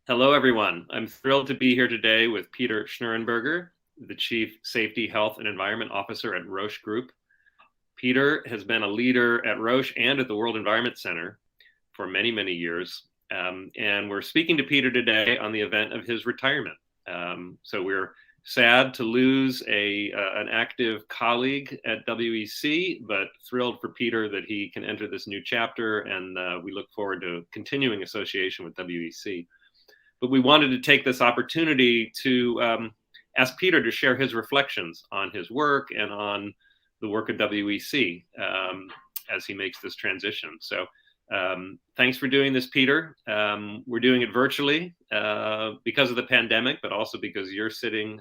Hello, everyone. I'm thrilled to be here today with Peter Schnurrenberger, the Chief Safety, Health, and Environment Officer at Roche Group. Peter has been a leader at Roche and at the World Environment Center for many, many years. And we're speaking to Peter today on the event of his retirement. So we're sad to lose an active colleague at WEC, but thrilled for Peter that he can enter this new chapter. And we look forward to continuing association with WEC. But we wanted to take this opportunity to ask Peter to share his reflections on his work and on the work of WEC as he makes this transition. So thanks for doing this, Peter. We're doing it virtually because of the pandemic, but also because you're sitting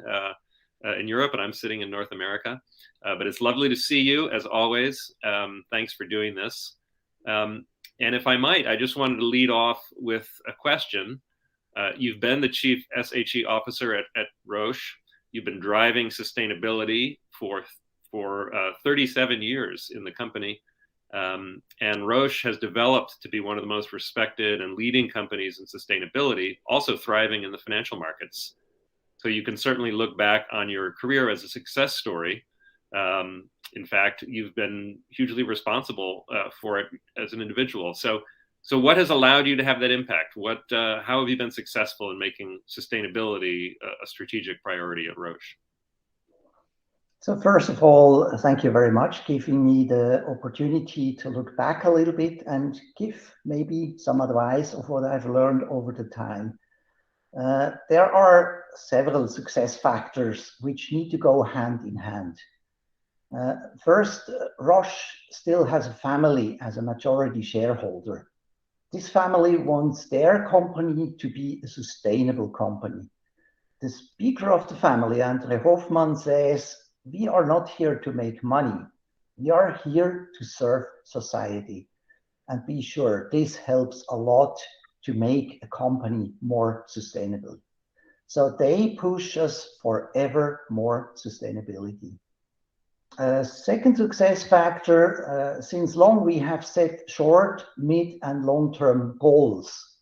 in Europe and I'm sitting in North America. But it's lovely to see you as always. Thanks for doing this. And if I might, I just wanted to lead off with a question. You've been the chief SHE officer at Roche. You've been driving sustainability for 37 years in the company. And Roche has developed to be one of the most respected and leading companies in sustainability, also thriving in the financial markets. So you can certainly look back on your career as a success story. In fact, you've been hugely responsible for it as an individual. So what has allowed you to have that impact? How have you been successful in making sustainability a strategic priority at Roche? So first of all, thank you very much giving me the opportunity to look back a little bit and give maybe some advice of what I've learned over the time. There are several success factors which need to go hand in hand. First, Roche still has a family as a majority shareholder. This family wants their company to be a sustainable company. The speaker of the family, Andre Hoffmann, says, "We are not here to make money. We are here to serve society." And be sure, this helps a lot to make a company more sustainable. So they push us for ever more sustainability. Second success factor, since long we have set short, mid, and long-term goals.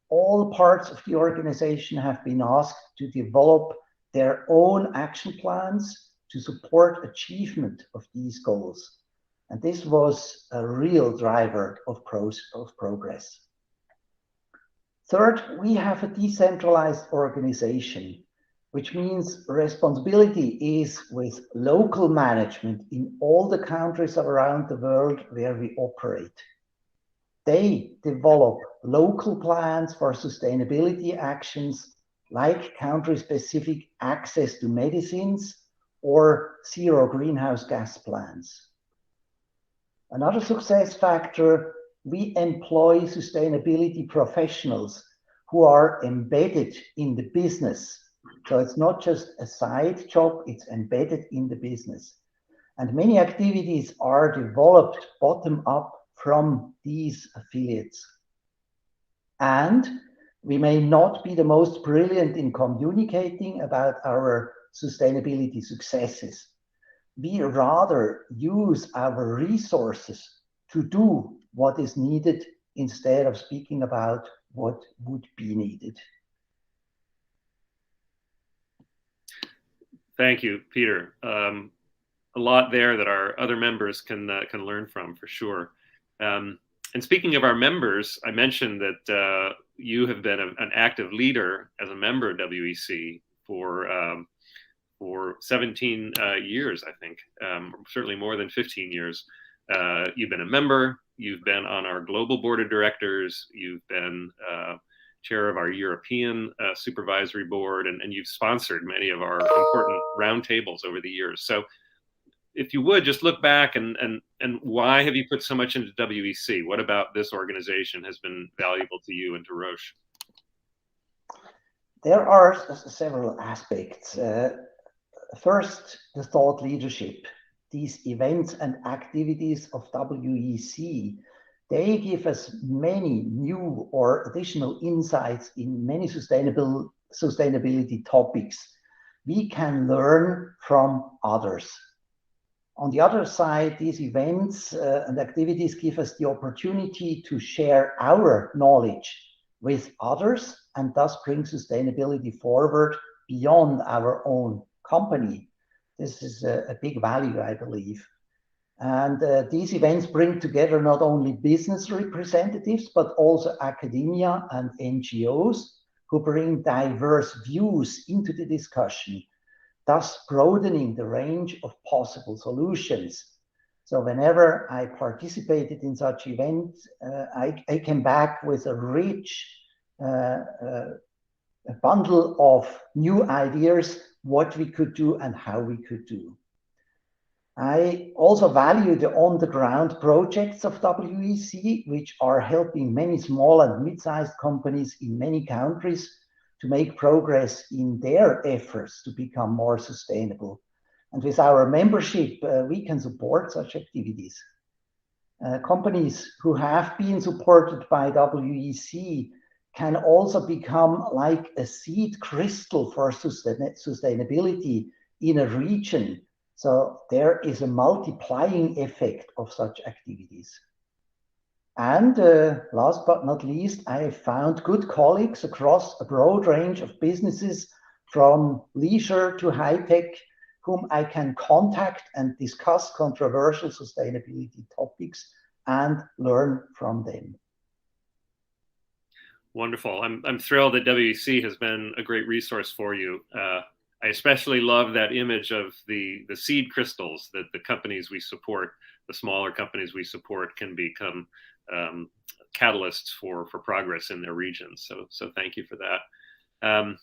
All parts of the organization have been asked to develop their own action plans to support achievement of these goals. And this was a real driver of progress. Third, we have a decentralized organization, which means responsibility is with local management in all the countries around the world where we operate. They develop local plans for sustainability actions like country-specific access to medicines or zero greenhouse gas plans. Another success factor, we employ sustainability professionals who are embedded in the business. So it's not just a side job, it's embedded in the business. And many activities are developed bottom up from these affiliates. And we may not be the most brilliant in communicating about our sustainability successes. We rather use our resources to do what is needed instead of speaking about what would be needed. Thank you, Peter. A lot there that our other members can learn from for sure. And speaking of our members, I mentioned that you have been an active leader as a member of WEC for 17 years, I think, certainly more than 15 years. You've been a member, you've been on our global board of directors, you've been chair of our European supervisory board, and you've sponsored many of our important roundtables over the years. So if you would just look back and why have you put so much into WEC? What about this organization has been valuable to you and to Roche? There are several aspects. First, the thought leadership. These events and activities of WEC, they give us many new or additional insights in many sustainability topics. We can learn from others. On the other side, these events and activities give us the opportunity to share our knowledge with others and thus bring sustainability forward beyond our own company. This is a big value, I believe. And these events bring together not only business representatives, but also academia and NGOs who bring diverse views into the discussion, thus broadening the range of possible solutions. So whenever I participated in such events, I came back with a rich a bundle of new ideas, what we could do and how we could do. I also value the on-the-ground projects of WEC, which are helping many small and mid-sized companies in many countries to make progress in their efforts to become more sustainable. And with our membership, we can support such activities. Companies who have been supported by WEC can also become like a seed crystal for sustainability in a region. So there is a multiplying effect of such activities. And last but not least, I have found good colleagues across a broad range of businesses, from leisure to high tech, whom I can contact and discuss controversial sustainability topics and learn from them. Wonderful. I'm thrilled that WEC has been a great resource for you. I especially love that image of the seed crystals that the companies we support, the smaller companies we support, can become catalysts for progress in their regions. So thank you for that.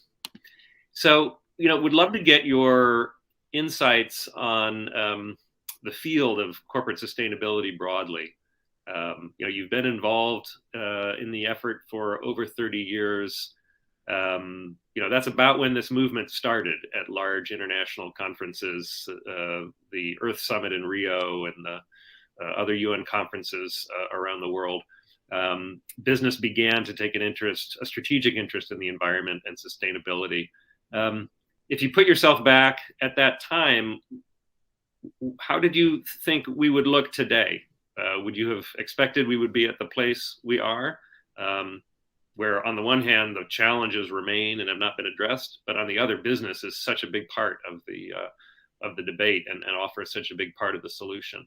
So, would love to get your insights on the field of corporate sustainability broadly. You've been involved in the effort for over 30 years. That's about when this movement started at large international conferences, the Earth Summit in Rio and the other UN conferences around the world. Business began to take a strategic interest in the environment and sustainability. If you put yourself back at that time, how did you think we would look today? Would you have expected we would be at the place we are? Where on the one hand, the challenges remain and have not been addressed, but on the other, business is such a big part of the debate and offers such a big part of the solution.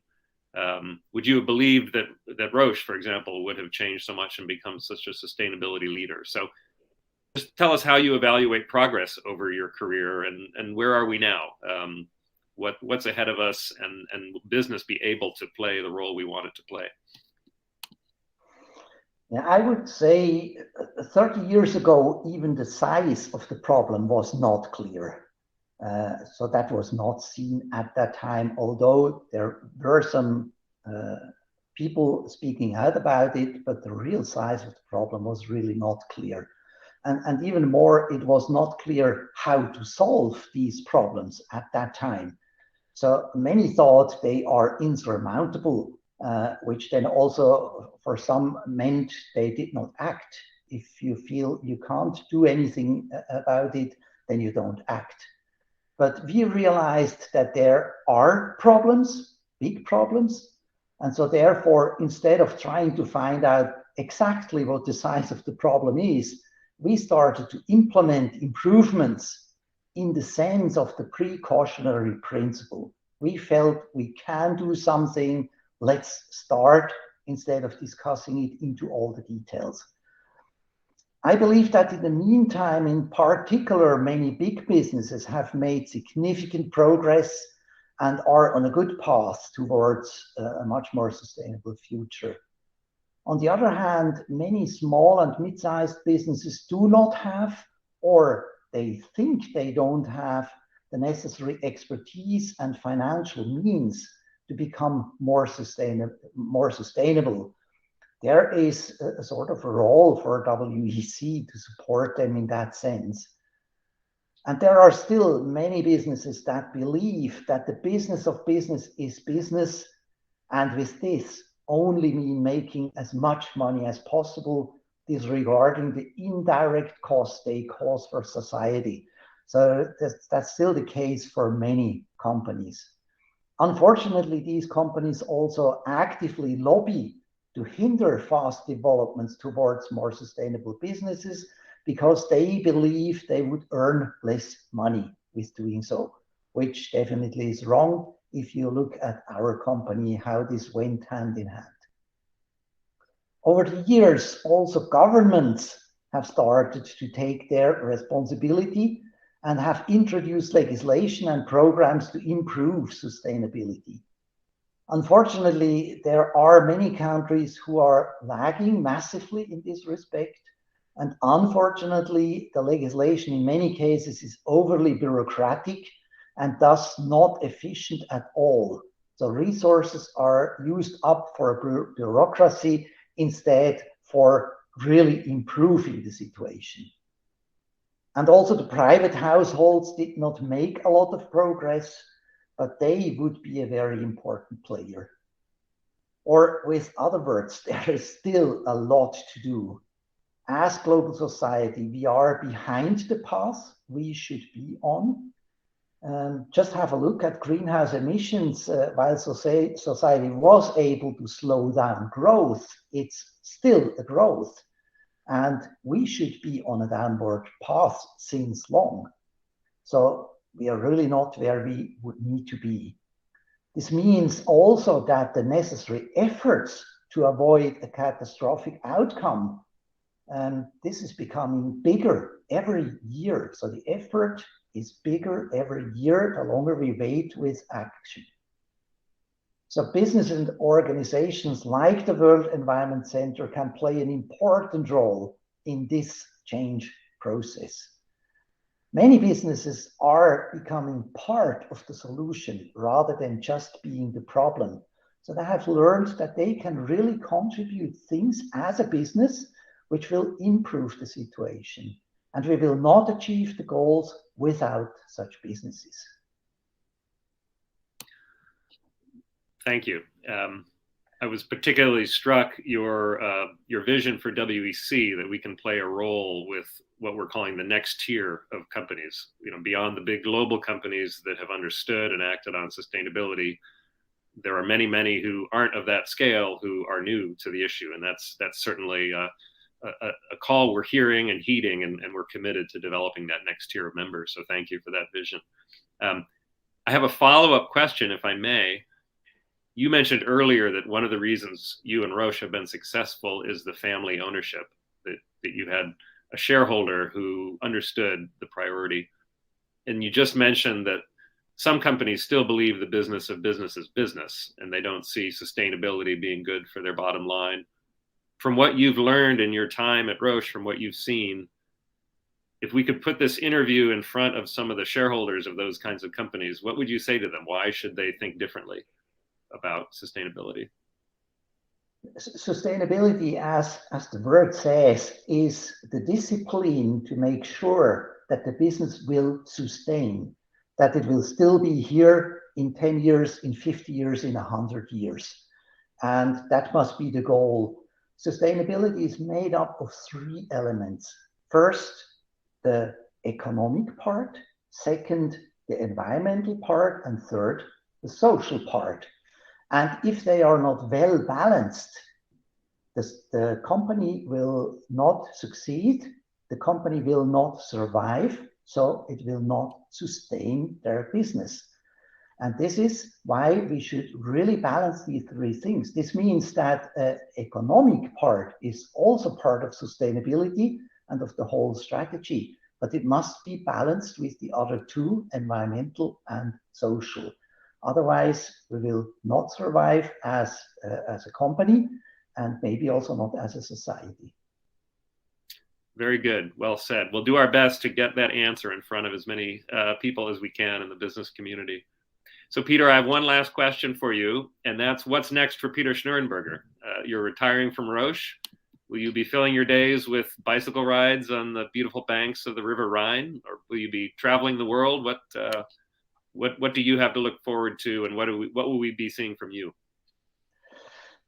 Would you have believed that Roche, for example, would have changed so much and become such a sustainability leader? So just tell us how you evaluate progress over your career and where are we now? What's ahead of us, and will business be able to play the role we want it to play? Yeah, I would say 30 years ago, even the size of the problem was not clear. So that was not seen at that time, although there were some people speaking out about it, but the real size of the problem was really not clear. And even more, it was not clear how to solve these problems at that time. So many thought they are insurmountable, which then also for some meant they did not act. If you feel you can't do anything about it, then you don't act. But we realized that there are problems, big problems. And so therefore, instead of trying to find out exactly what the size of the problem is, we started to implement improvements in the sense of the precautionary principle. We felt we can do something, let's start, instead of discussing it into all the details. I believe that in the meantime, in particular, many big businesses have made significant progress and are on a good path towards a much more sustainable future. On the other hand, many small and mid-sized businesses do not have, or they think they don't have, the necessary expertise and financial means to become more sustainable. There is a sort of a role for WEC to support them in that sense. And there are still many businesses that believe that the business of business is business, and with this only mean making as much money as possible, disregarding the indirect costs they cause for society. So that's still the case for many companies. Unfortunately, these companies also actively lobby to hinder fast developments towards more sustainable businesses, because they believe they would earn less money with doing so, which definitely is wrong if you look at our company, how this went hand in hand. Over the years, also governments have started to take their responsibility and have introduced legislation and programs to improve sustainability. Unfortunately, there are many countries who are lagging massively in this respect. And unfortunately, the legislation in many cases is overly bureaucratic and thus not efficient at all. So resources are used up for bureaucracy instead for really improving the situation. And also the private households did not make a lot of progress, but they would be a very important player. Or with other words, there is still a lot to do. As global society, we are behind the path we should be on. Just have a look at greenhouse emissions. While society was able to slow down growth, it's still a growth. And we should be on a downward path since long. So we are really not where we would need to be. This means also that the necessary efforts to avoid a catastrophic outcome, this is becoming bigger every year. So the effort is bigger every year the longer we wait with action. So businesses and organizations like the World Environment Center can play an important role in this change process. Many businesses are becoming part of the solution rather than just being the problem. So they have learned that they can really contribute things as a business which will improve the situation. And we will not achieve the goals without such businesses. Thank you. I was particularly struck your vision for WEC, that we can play a role with what we're calling the next tier of companies, beyond the big global companies that have understood and acted on sustainability. There are many, many who aren't of that scale who are new to the issue. And that's certainly a call we're hearing and heeding, and we're committed to developing that next tier of members. So thank you for that vision. I have a follow-up question, if I may. You mentioned earlier that one of the reasons you and Roche have been successful is the family ownership, that you had a shareholder who understood the priority. And you just mentioned that some companies still believe the business of business is business, and they don't see sustainability being good for their bottom line. From what you've learned in your time at Roche, from what you've seen, if we could put this interview in front of some of the shareholders of those kinds of companies, what would you say to them? Why should they think differently about sustainability? Sustainability, as the word says, is the discipline to make sure that the business will sustain, that it will still be here in 10 years, in 50 years, in 100 years. And that must be the goal. Sustainability is made up of 3 elements. First, the economic part. Second, the environmental part. And third, the social part. And if they are not well balanced, the company will not succeed, the company will not survive, so it will not sustain their business. And this is why we should really balance these 3 things. This means that economic part is also part of sustainability and of the whole strategy, but it must be balanced with the other 2, environmental and social. Otherwise, we will not survive as a company, and maybe also not as a society. Very good. Well said. We'll do our best to get that answer in front of as many people as we can in the business community. So, Peter, I have one last question for you, and that's what's next for Peter Schnurrenberger? You're retiring from Roche. Will you be filling your days with bicycle rides on the beautiful banks of the River Rhine, or will you be traveling the world? What do you have to look forward to, and what will we be seeing from you?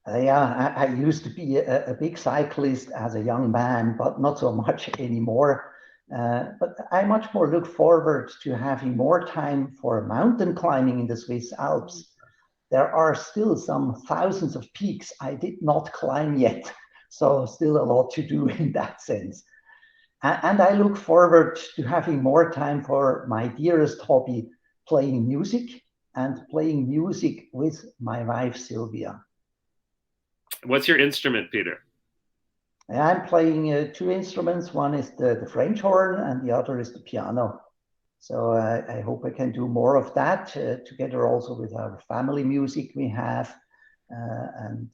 I used to be a big cyclist as a young man, but not so much anymore. But I much more look forward to having more time for mountain climbing in the Swiss Alps. There are still some thousands of peaks I did not climb yet, so still a lot to do in that sense. And I look forward to having more time for my dearest hobby, playing music and playing music with my wife, Sylvia. What's your instrument, Peter? I'm playing two instruments. One is the French horn and the other is the piano. So I hope I can do more of that together also with our family music we have. And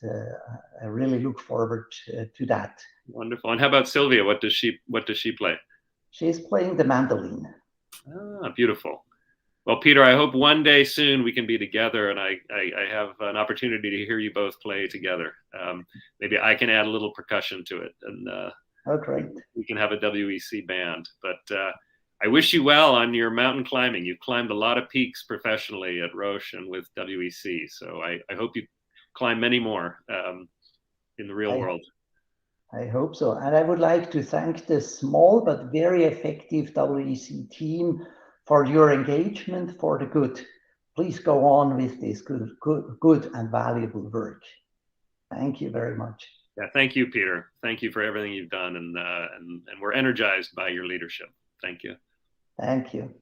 I really look forward to that. Wonderful. And how about Sylvia? What does she play? She's playing the mandolin. Ah, beautiful. Well, Peter, I hope one day soon we can be together and I have an opportunity to hear you both play together. Maybe I can add a little percussion to it and oh, great. we can have a WEC band. But I wish you well on your mountain climbing. You've climbed a lot of peaks professionally at Roche and with WEC. So I hope you climb many more in the real world. I hope so. And I would like to thank the small but very effective WEC team for your engagement for the good. Please go on with this good and valuable work. Thank you very much. Yeah, thank you, Peter. Thank you for everything you've done, and we're energized by your leadership. Thank you. Thank you.